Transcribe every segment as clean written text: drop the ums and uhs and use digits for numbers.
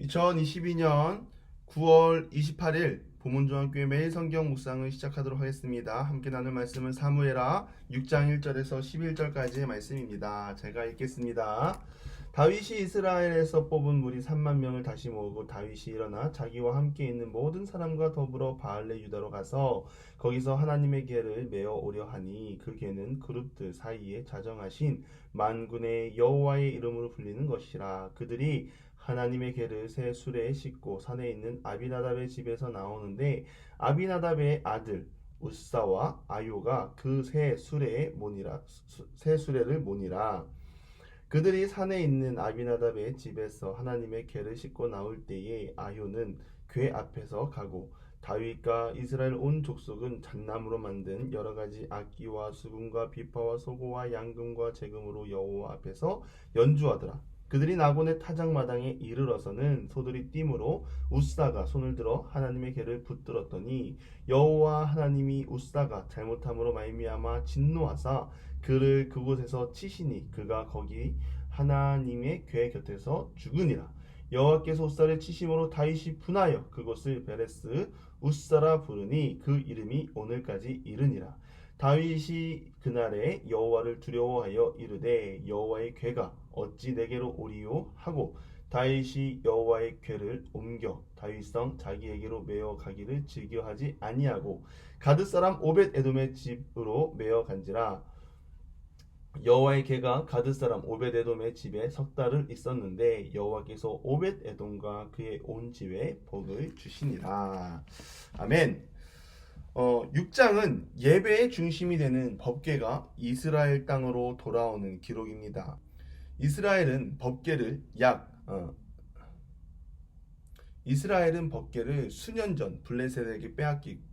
2022년 9월 28일 보문중학교의 매일 성경 묵상을 시작하도록 하겠습니다. 함께 나눌 말씀은 사무엘하 6장 1절에서 11절까지의 말씀입니다. 제가 읽겠습니다. 다윗이 이스라엘에서 뽑은 무리 3만 명을 다시 모으고 다윗이 일어나 자기와 함께 있는 모든 사람과 더불어 바알레 유다로 가서 거기서 하나님의 궤를 메어 오려 하니 그 궤는 그룹들 사이에 자정하신 만군의 여호와의 이름으로 불리는 것이라. 그들이 하나님의 궤를 새 수레에 싣고 산에 있는 아비나답의 집에서 나오는데 아비나답의 아들 우사와 아요가 그 새 수레에 모니라 새 수레를 모니라. 그들이 산에 있는 아비나답의 집에서 하나님의 궤를 싣고 나올 때에 아효는 궤 앞에서 가고 다윗과 이스라엘 온 족속은 잣나무로 만든 여러 가지 악기와 수금과 비파와 소고와 양금과 제금으로 여호와 앞에서 연주하더라. 그들이 나곤의 타작마당에 이르러서는 소들이 띠므로 우사가 손을 들어 하나님의 궤를 붙들었더니 여호와 하나님이 우사가 잘못함으로 말미암아 진노하사 그를 그곳에서 치시니 그가 거기 하나님의 궤 곁에서 죽으니라. 여호와께서 우사를 치심으로 다윗이 분하여 그곳을 베레스 우사라 부르니 그 이름이 오늘까지 이르니라. 다윗이 그날에 여호와를 두려워하여 이르되 여호와의 궤가 어찌 내게로 오리요 하고 다윗이 여호와의 궤를 옮겨 다윗성 자기에게로 메어 가기를 즐겨하지 아니하고 가드 사람 오벳 에돔의 집으로 메어 간지라. 여호와의 궤가 가드 사람 오벳 에돔의 집에 석 달을 있었는데 여호와께서 오벳 에돔과 그의 온 집에 복을 주시니라. 아멘. 6장은 예배의 중심이 되는 법궤가 이스라엘 땅으로 돌아오는 기록입니다. 이스라엘은 법궤를 수년 전 블레셋에게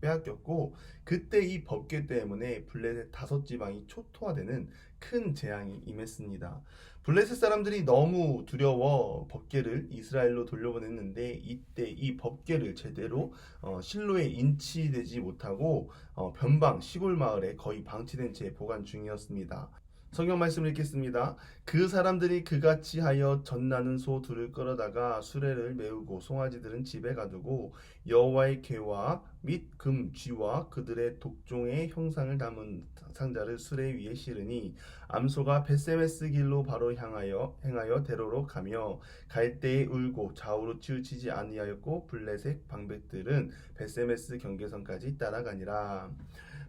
빼앗겼고 그때 이 법궤 때문에 블레셋 5지방이 초토화되는 큰 재앙이 임했습니다. 블레셋 사람들이 너무 두려워 법궤를 이스라엘로 돌려보냈는데 이때 이 법궤를 제대로 실로에 인치되지 못하고 변방 시골 마을에 거의 방치된 채 보관 중이었습니다. 성경 말씀을 읽겠습니다. 그 사람들이 그같이 하여 젖나는 소 둘을 끌어다가 수레를 메우고 송아지들은 집에 가두고 여호와의 궤와 및 금 쥐와 그들의 독종의 형상을 담은 상자를 수레 위에 실으니 암소가 벳세메스 길로 바로 행하여 대로로 가며 갈 때에 울고 좌우로 치우치지 아니하였고 블레셋 방백들은 벳세메스 경계선까지 따라가니라.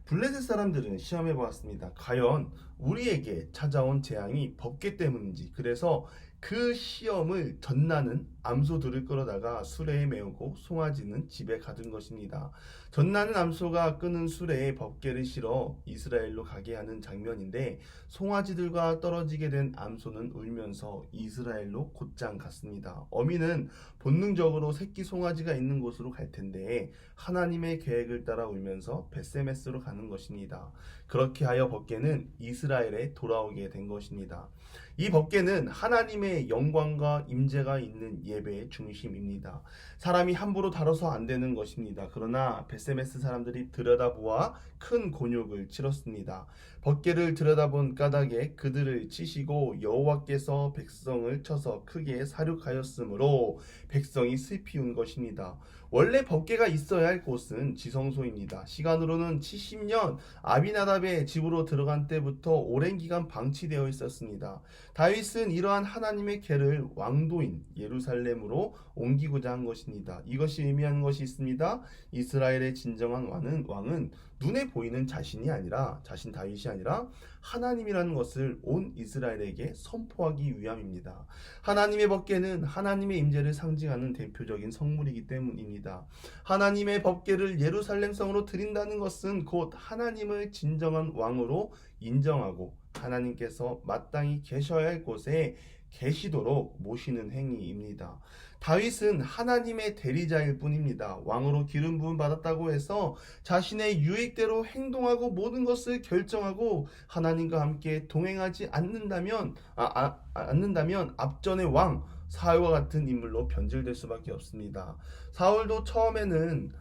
블레셋 사람들은 시험해 보았습니다. 과연 우리에게 찾아온 재앙이 법궤 때문인지. 그래서 그 시험을 전나는 암소들을 끌어다가 수레에 메우고 송아지는 집에 가둔 것입니다. 전나는 암소가 끄는 수레에 법궤를 실어 이스라엘로 가게 하는 장면인데 송아지들과 떨어지게 된 암소는 울면서 이스라엘로 곧장 갔습니다. 어미는 본능적으로 새끼 송아지가 있는 곳으로 갈 텐데 하나님의 계획을 따라 울면서 벳세메스로 가는 것입니다. 그렇게 하여 법궤는 이스라엘에 돌아오게 된 것입니다. 이 법궤는 하나님의 영광과 임재가 있는 예배의 중심입니다. 사람이 함부로 다뤄서 안 되는 것입니다. 그러나 벳세메스 사람들이 들여다보아 큰 곤욕을 치렀습니다. 법궤를 들여다본 까닭에 그들을 치시고 여호와께서 백성을 쳐서 크게 사륙하였으므로 백성이 슬피 운 것입니다. 원래 법궤가 있어야 할 곳은 지성소입니다. 시간으로는 70년 아비나답의 집으로 들어간 때부터 오랜 기간 방치되어 있었습니다. 다윗은 이러한 하나님의 궤를 왕도인 예루살렘으로 옮기고자 한 것입니다. 이것이 의미하는 것이 있습니다. 이스라엘의 진정한 왕은 눈에 보이는 자신 다윗이 아니라 하나님이라는 것을 온 이스라엘에게 선포하기 위함입니다. 하나님의 법궤는 하나님의 임재를 상징하는 대표적인 성물이기 때문입니다. 하나님의 법궤를 예루살렘 성으로 드린다는 것은 곧 하나님을 진정한 왕으로 인정하고 하나님께서 마땅히 계셔야 할 곳에 계시도록 모시는 행위입니다. 다윗은 하나님의 대리자일 뿐입니다. 왕으로 기름 부음 받았다고 해서 자신의 유익대로 행동하고 모든 것을 결정하고 하나님과 함께 동행하지 않는다면 앞전의 왕 사울과 같은 인물로 변질될 수밖에 없습니다. 사울도 처음에는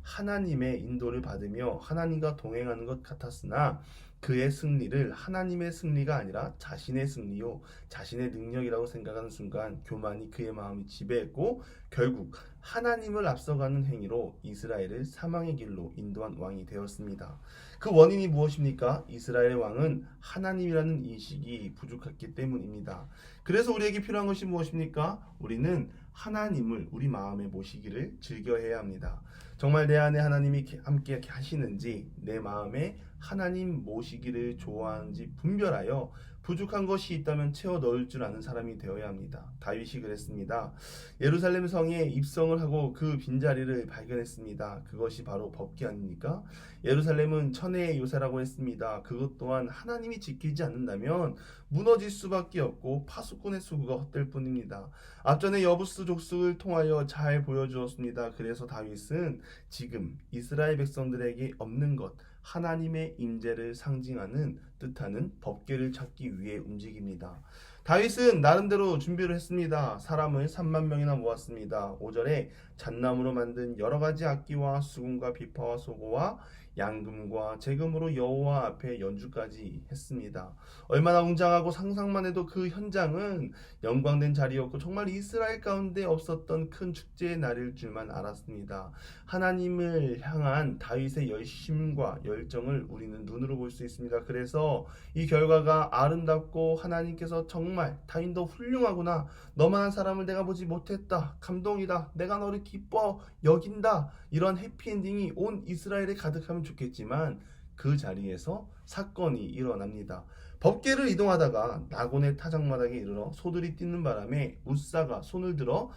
하나님의 인도를 받으며 하나님과 동행하는 것 같았으나 그의 승리를 하나님의 승리가 아니라 자신의 승리요, 자신의 능력이라고 생각하는 순간 교만이 그의 마음이 지배했고 결국 하나님을 앞서가는 행위로 이스라엘을 사망의 길로 인도한 왕이 되었습니다. 그 원인이 무엇입니까? 이스라엘의 왕은 하나님이라는 인식이 부족했기 때문입니다. 그래서 우리에게 필요한 것이 무엇입니까? 우리는 하나님을 우리 마음에 모시기를 즐겨해야 합니다. 정말 내 안에 하나님이 함께 하시는지, 내 마음에 하나님 모시기를 좋아하는지 분별하여 부족한 것이 있다면 채워 넣을 줄 아는 사람이 되어야 합니다. 다윗이 그랬습니다. 예루살렘 성에 입성을 하고 그 빈자리를 발견했습니다. 그것이 바로 법궤 아닙니까? 예루살렘은 천혜의 요새라고 했습니다. 그것 또한 하나님이 지키지 않는다면 무너질 수밖에 없고 파수꾼의 수고가 헛될 뿐입니다. 앞전에 여부스 족속을 통하여 잘 보여주었습니다. 그래서 다윗은 지금 이스라엘 백성들에게 없는 것, 하나님의 임재를 상징하는 뜻하는 법궤를 찾기 위해 움직입니다. 다윗은 나름대로 준비를 했습니다. 사람을 3만 명이나 모았습니다. 5절에 잣나무로 만든 여러 가지 악기와 수금과 비파와 소고와 양금과 제금으로 여호와 앞에 연주까지 했습니다. 얼마나 웅장하고 상상만 해도 그 현장은 영광된 자리였고 정말 이스라엘 가운데 없었던 큰 축제의 날일 줄만 알았습니다. 하나님을 향한 다윗의 열심과 열정을 우리는 눈으로 볼 수 있습니다. 그래서 이 결과가 아름답고 하나님께서 정말 다윗 너 훌륭하구나, 너만한 사람을 내가 보지 못했다, 감동이다, 내가 너를 기뻐 여긴다, 이런 해피엔딩이 온 이스라엘에 가득하면 좋겠지만 그 자리에서 사건이 일어납니다. 법궤를 이동하다가 나곤의 타작마당에 이르러 소들이 뛰는 바람에 웃사가 손을 들어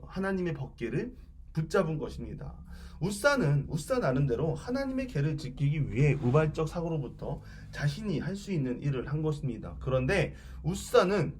하나님의 법궤를 붙잡은 것입니다. 웃사 나름대로 하나님의 계를 지키기 위해 우발적 사고로부터 자신이 할 수 있는 일을 한 것입니다. 그런데 웃사는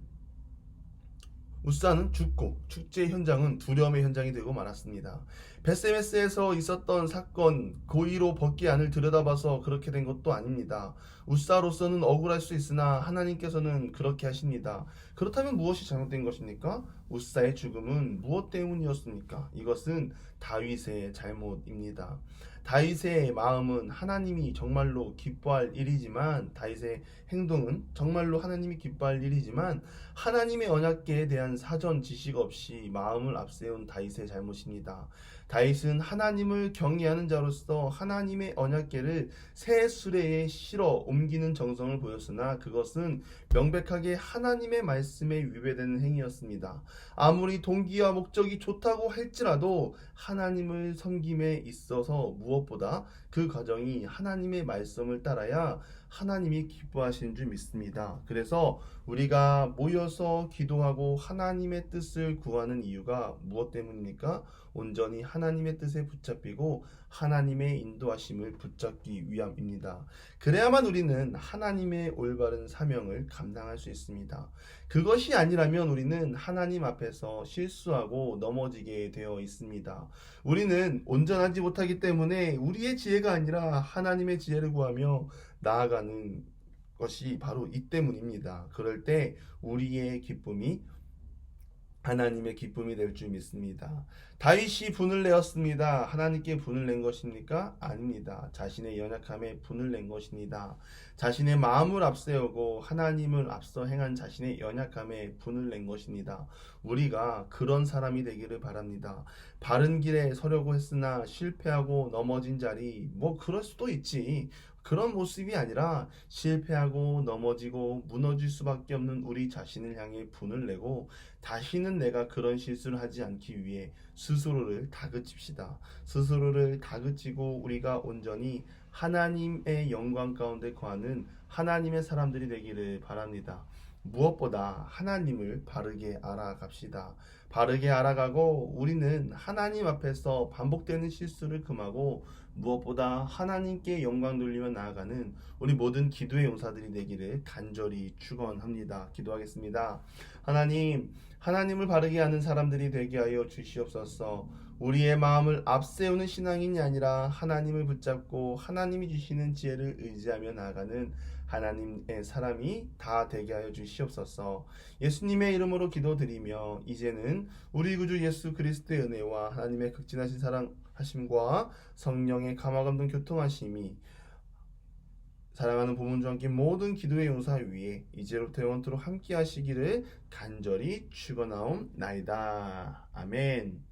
죽고 축제 현장은 두려움의 현장이 되고 말았습니다. 베세메스에서 있었던 사건 고의로 법궤 안을 들여다봐서 그렇게 된 것도 아닙니다. 웃사로서는 억울할 수 있으나 하나님께서는 그렇게 하십니다. 그렇다면 무엇이 잘못된 것입니까? 웃사의 죽음은 무엇 때문이었습니까? 이것은 다윗의 잘못입니다. 다윗의 마음은 하나님이 정말로 기뻐할 일이지만, 다윗의 행동은 정말로 하나님이 기뻐할 일이지만 하나님의 언약궤에 대한 사전 지식 없이 마음을 앞세운 다윗의 잘못입니다. 다윗은 하나님을 경외하는 자로서 하나님의 언약궤를 새 수레에 실어 옮기는 정성을 보였으나 그것은 명백하게 하나님의 말씀에 위배되는 행위였습니다. 아무리 동기와 목적이 좋다고 할지라도 하나님을 섬김에 있어서 무엇보다 그 과정이 하나님의 말씀을 따라야 하나님이 기뻐하시는 줄 믿습니다. 그래서 우리가 모여서 기도하고 하나님의 뜻을 구하는 이유가 무엇 때문입니까? 온전히 하나님의 뜻에 붙잡히고 하나님의 인도하심을 붙잡기 위함입니다. 그래야만 우리는 하나님의 올바른 사명을 감당할 수 있습니다. 그것이 아니라면 우리는 하나님 앞에서 실수하고 넘어지게 되어 있습니다. 우리는 온전하지 못하기 때문에 우리의 지혜가 아니라 하나님의 지혜를 구하며 나아가는 것이 바로 이 때문입니다. 그럴 때 우리의 기쁨이 하나님의 기쁨이 될 줄 믿습니다. 다윗이 분을 내었습니다. 하나님께 분을 낸 것입니까? 아닙니다. 자신의 연약함에 분을 낸 것입니다. 자신의 마음을 앞세우고 하나님을 앞서 행한 자신의 연약함에 분을 낸 것입니다. 우리가 그런 사람이 되기를 바랍니다. 바른 길에 서려고 했으나 실패하고 넘어진 자리, 그럴 수도 있지. 그런 모습이 아니라 실패하고 넘어지고 무너질 수밖에 없는 우리 자신을 향해 분을 내고 다시는 내가 그런 실수를 하지 않기 위해 스스로를 다그칩시다. 스스로를 다그치고 우리가 온전히 하나님의 영광 가운데 거하는 하나님의 사람들이 되기를 바랍니다. 무엇보다 하나님을 바르게 알아갑시다. 바르게 알아가고 우리는 하나님 앞에서 반복되는 실수를 금하고 무엇보다 하나님께 영광 돌리며 나아가는 우리 모든 기도의 용사들이 되기를 간절히 축원합니다. 기도하겠습니다. 하나님을 바르게 아는 사람들이 되게 하여 주시옵소서. 우리의 마음을 앞세우는 신앙인이 아니라 하나님을 붙잡고 하나님이 주시는 지혜를 의지하며 나아가는 하나님의 사람이 다 되게 하여 주시옵소서. 예수님의 이름으로 기도드리며 이제는 우리 구주 예수 그리스도의 은혜와 하나님의 극진하신 사랑하심과 성령의 감화 감동 교통하심이 사랑하는 부모님과 함께 모든 기도의 용사 위에 이제로부터 영원토록 함께 하시기를 간절히 축원하옵나이다. 아멘.